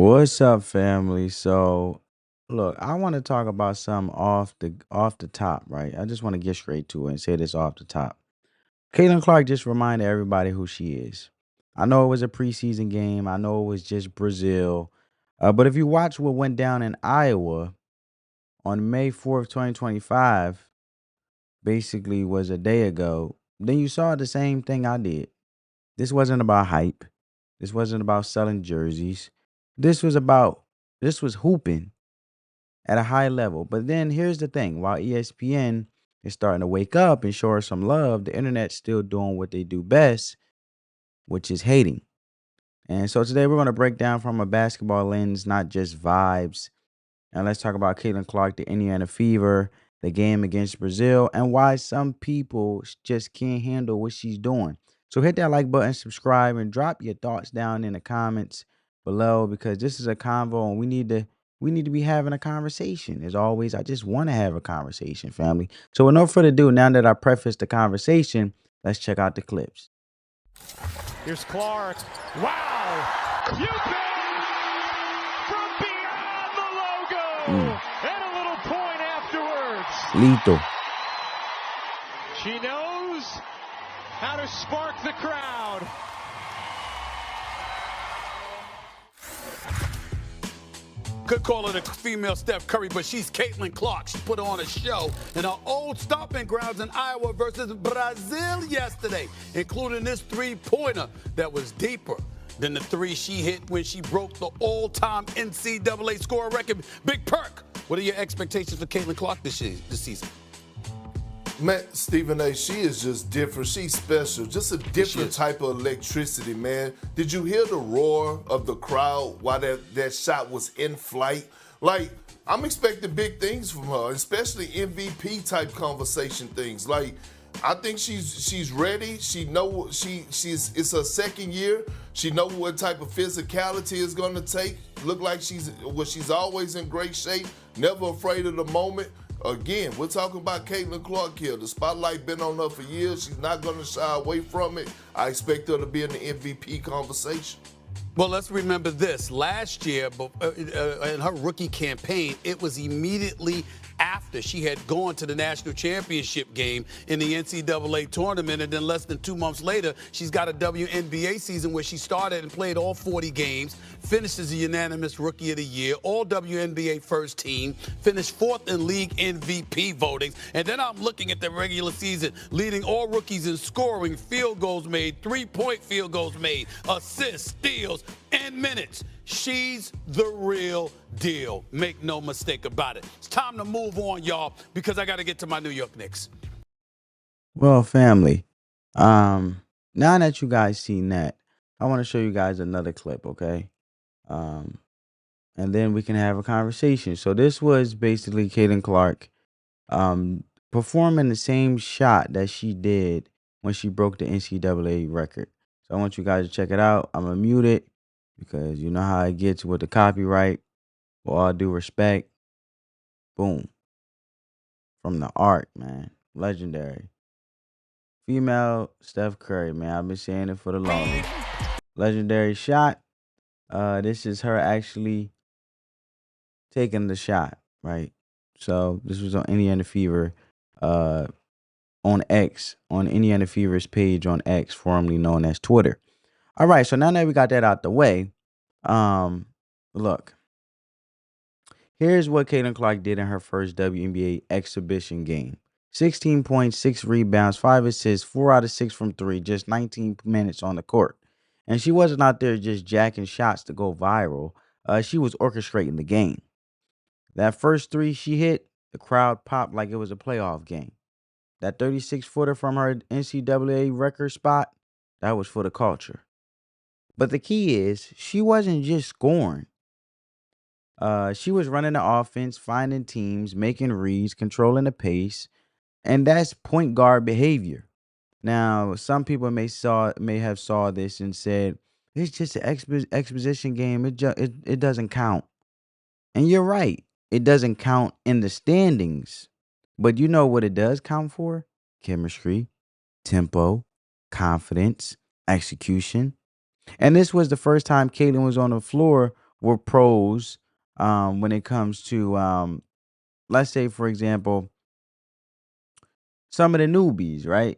What's up, family? So, look, I want to talk about something off the top, right? I just want to get straight to it and say this off the top. Caitlin Clark just reminded everybody who she is. I know it was a preseason game. I know it was just Brazil. But if you watch what went down in Iowa on May 4th, 2025, basically was a day ago, then you saw the same thing I did. This wasn't about hype. This wasn't about selling jerseys. This was about this was hooping at a high level. But then here's the thing: while ESPN is starting to wake up and show her some love, the internet's still doing what they do best, which is hating. And so today we're going to break down from a basketball lens, not just vibes. And let's talk about Caitlin Clark, the Indiana Fever, the game against Brazil, and why some people just can't handle what she's doing. So hit that like button, subscribe, and drop your thoughts down in the comments below because this is a convo and we need to be having a conversation. As always, I just want to have a conversation, family. So with no further ado, now that I prefaced the conversation, let's check out the clips. Here's Clark. Wow! You bet! From beyond the logo! And a little point afterwards. Lethal. She knows how to spark the crowd. Could call her the female Steph Curry, but she's Caitlin Clark. She put on a show in her old stomping grounds in Iowa versus Brazil yesterday, including this three-pointer that was deeper than the three she hit when she broke the all-time NCAA score record. Big Perk, what are your expectations for Caitlin Clark this season? Man, Stephen A., she is just different. She's special. Just a different type of electricity, man. Did you hear the roar of the crowd while that shot was in flight? Like, I'm expecting big things from her, especially MVP type conversation things. Like, I think she's ready. She know it's her second year. She know what type of physicality is gonna take. Look like she's always in great shape, never afraid of the moment. Again, we're talking about Caitlin Clark here. The spotlight been on her for years. She's not going to shy away from it. I expect her to be in the MVP conversation. Well, let's remember this. Last year, in her rookie campaign, it was immediately after she had gone to the national championship game in the NCAA tournament, and then less than 2 months later, she's got a WNBA season where she started and played all 40 games, finished as a unanimous Rookie of the Year, all WNBA first team, finished fourth in league MVP votings, and then I'm looking at the regular season, leading all rookies in scoring, field goals made, three-point field goals made, assists, steals, and minutes. She's the real deal. Make no mistake about it. It's time to move on, y'all, because I got to get to my New York Knicks. Well, family, now that you guys seen that, I want to show you guys another clip, okay? And then we can have a conversation. So this was basically Caitlin Clark performing the same shot that she did when she broke the NCAA record. So I want you guys to check it out. I'm going to mute it because you know how it gets with the copyright. With all due respect, boom. From the art, man. Legendary. Female Steph Curry, man. I've been saying it for the longest. Legendary shot. This is her actually taking the shot, right? So this was on Indiana Fever, on X, on Indiana Fever's page on X, formerly known as Twitter. All right, so now that we got that out the way, look. Here's what Caitlin Clark did in her first WNBA exhibition game. 16 points, 6 rebounds, 5 assists, 4 out of 6 from 3, just 19 minutes on the court. And she wasn't out there just jacking shots to go viral. She was orchestrating the game. That first 3 she hit, the crowd popped like it was a playoff game. That 36-footer from her NCAA record spot, that was for the culture. But the key is, she wasn't just scoring. She was running the offense, finding teams, making reads, controlling the pace, and that's point guard behavior. Now, some people may have saw this and said it's just an exposition game. It doesn't count, and you're right. It doesn't count in the standings, but you know what it does count for? Chemistry, tempo, confidence, execution. And this was the first time Caitlin was on the floor were pros when it comes to, let's say, for example, some of the newbies, right,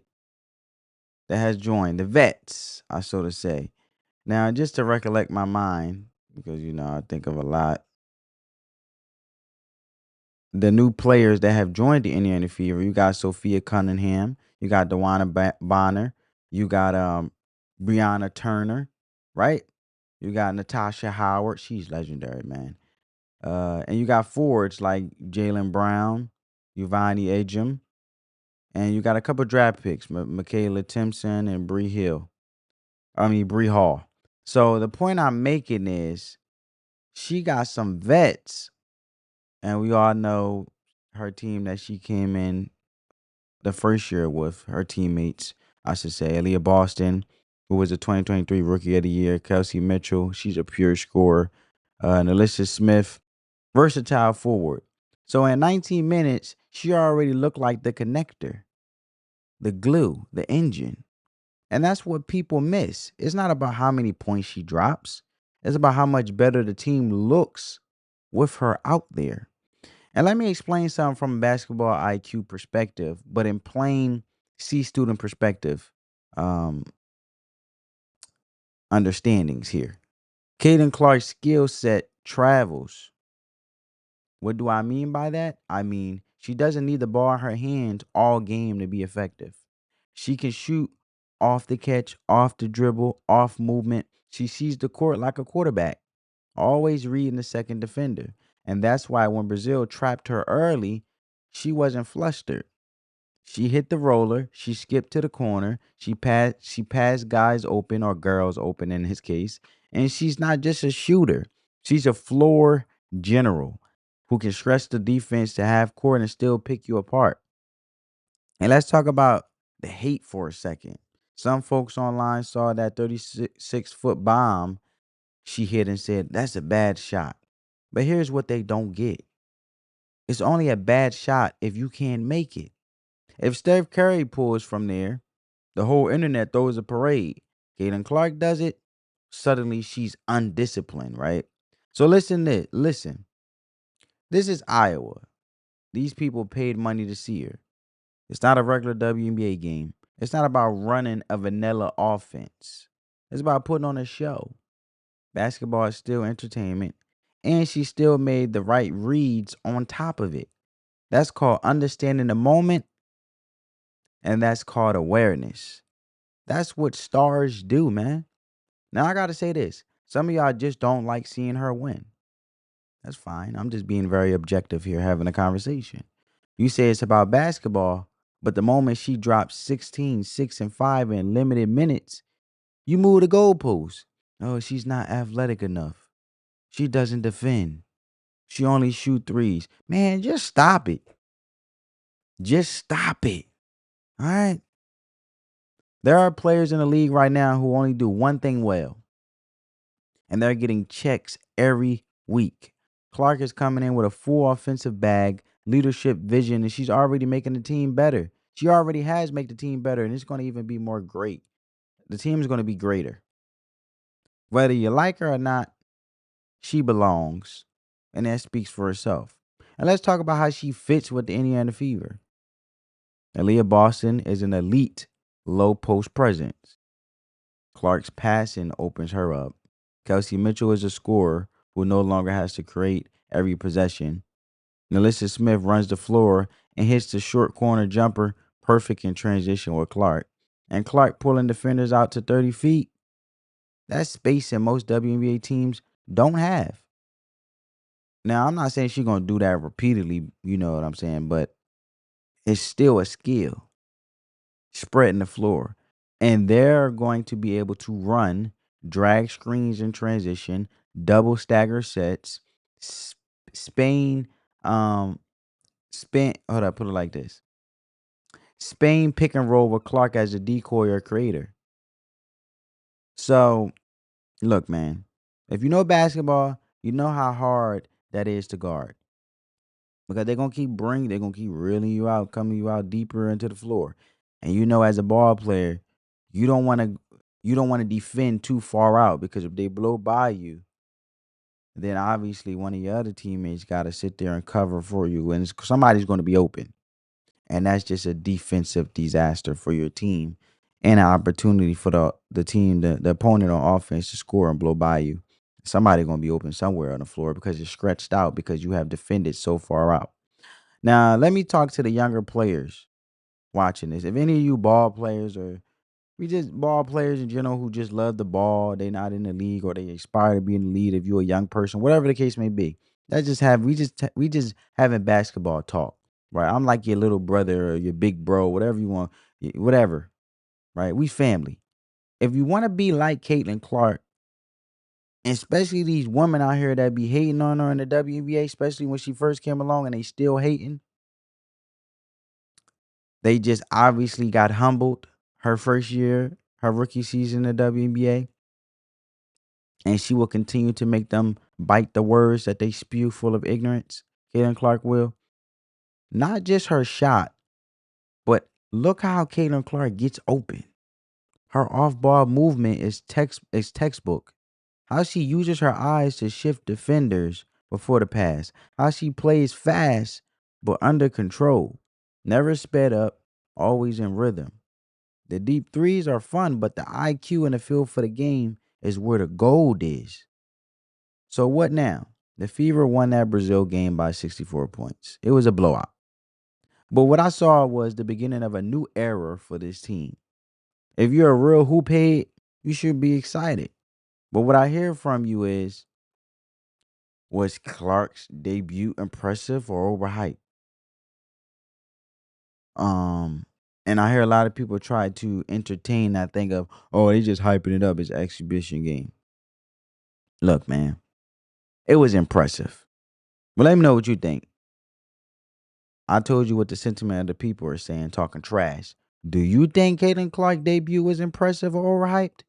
that has joined, the vets, I so to say. Now, just to recollect my mind, because, I think of a lot, the new players that have joined the Indiana Fever, you got Sophia Cunningham, you got Dewana Bonner, you got Brianna Turner, right? You got Natasha Howard. She's legendary, man. And you got forwards like Jalen Brown, Uvani Ejim, and you got a couple draft picks, Michaela Timpson and Bree Hall. So the point I'm making is she got some vets, and we all know her team that she came in the first year with, her teammates, I should say, Aliyah Boston, who was a 2023 Rookie of the Year, Kelsey Mitchell, she's a pure scorer, and Alyssa Smith, versatile forward. So in 19 minutes, she already looked like the connector, the glue, the engine. And that's what people miss. It's not about how many points she drops. It's about how much better the team looks with her out there. And let me explain something from a basketball IQ perspective, but in plain C student perspective, um, understandings here. Caden Clark's skill set travels. What do I mean by that? I mean, she doesn't need the ball in her hands all game to be effective. She can shoot off the catch, off the dribble, off movement. She sees the court like a quarterback, always reading the second defender. And that's why when Brazil trapped her early, she wasn't flustered. She hit the roller, she skipped to the corner, she passed guys open or girls open in his case, and she's not just a shooter. She's a floor general who can stretch the defense to half court and still pick you apart. And let's talk about the hate for a second. Some folks online saw that 36-foot bomb she hit and said, "That's a bad shot." But here's what they don't get. It's only a bad shot if you can't make it. If Steph Curry pulls from there, the whole internet throws a parade. Caitlin Clark does it, suddenly she's undisciplined, right? So listen. This is Iowa. These people paid money to see her. It's not a regular WNBA game. It's not about running a vanilla offense. It's about putting on a show. Basketball is still entertainment, and she still made the right reads on top of it. That's called understanding the moment, and that's called awareness. That's what stars do, man. Now I gotta say this. Some of y'all just don't like seeing her win. That's fine. I'm just being very objective here, having a conversation. You say it's about basketball, but the moment she drops 16, 6, and 5 in limited minutes, you move the goalpost. Oh, she's not athletic enough. She doesn't defend. She only shoot threes. Man, just stop it. Just stop it. All right? There are players in the league right now who only do one thing well, and they're getting checks every week. Clark is coming in with a full offensive bag, leadership vision, and she's already making the team better. She already has made the team better, and it's going to even be more great. The team is going to be greater. Whether you like her or not, she belongs, and that speaks for herself. And let's talk about how she fits with the Indiana Fever. Aliyah Boston is an elite low post presence. Clark's passing opens her up. Kelsey Mitchell is a scorer who no longer has to create every possession. Alyssa Smith runs the floor and hits the short corner jumper perfect in transition with Clark. And Clark pulling defenders out to 30 feet. That's spacing most WNBA teams don't have. Now, I'm not saying she's going to do that repeatedly, you know what I'm saying, but it's still a skill. Spreading the floor. And they're going to be able to run drag screens in transition, double stagger sets, Spain, hold up, put it like this. Spain pick and roll with Clark as a decoy or creator. So, look, man, if you know basketball, you know how hard that is to guard. Because they're going to keep reeling you out, coming you out deeper into the floor. And you know, as a ball player, you don't want to defend too far out, because if they blow by you, then obviously one of your other teammates got to sit there and cover for you, and somebody's going to be open. And that's just a defensive disaster for your team and an opportunity for the team, the opponent on offense to score and blow by you. Somebody going to be open somewhere on the floor because you're stretched out because you have defended so far out. Now, let me talk to the younger players watching this. If any of you ball players or we just ball players in general who just love the ball, they not in the league or they aspire to be in the league, if you're a young person, whatever the case may be, we just having basketball talk, right? I'm like your little brother or your big bro, whatever you want, whatever, right? We family. If you want to be like Caitlin Clark, and especially these women out here that be hating on her in the WNBA, especially when she first came along and they still hating, they just obviously got humbled her first year, her rookie season in the WNBA. And she will continue to make them bite the words that they spew full of ignorance. Caitlin Clark will. Not just her shot, but look how Caitlin Clark gets open. Her off-ball movement is textbook. How she uses her eyes to shift defenders before the pass. How she plays fast but under control. Never sped up, always in rhythm. The deep threes are fun, but the IQ and the feel for the game is where the gold is. So what now? The Fever won that Brazil game by 64 points. It was a blowout. But what I saw was the beginning of a new era for this team. If you're a real hoop head, you should be excited. But what I hear from you is, was Clark's debut impressive or overhyped? And I hear a lot of people try to entertain that thing of, oh, they just hyping it up. It's an exhibition game. Look, man, it was impressive. But let me know what you think. I told you what the sentiment of the people are saying, talking trash. Do you think Caitlin Clark's debut was impressive or overhyped?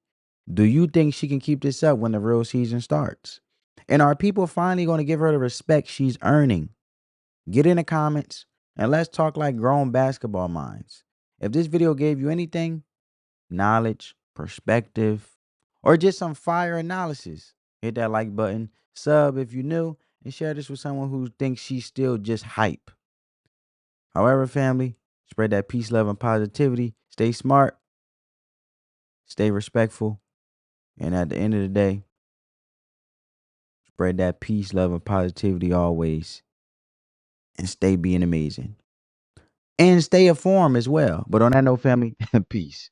Do you think she can keep this up when the real season starts? And are people finally going to give her the respect she's earning? Get in the comments and let's talk like grown basketball minds. If this video gave you anything, knowledge, perspective, or just some fire analysis, hit that like button, sub if you're new, and share this with someone who thinks she's still just hype. However, family, spread that peace, love, and positivity. Stay smart, stay respectful, and at the end of the day, spread that peace, love, and positivity always. And stay being amazing. And stay informed as well. But on that note, family, peace.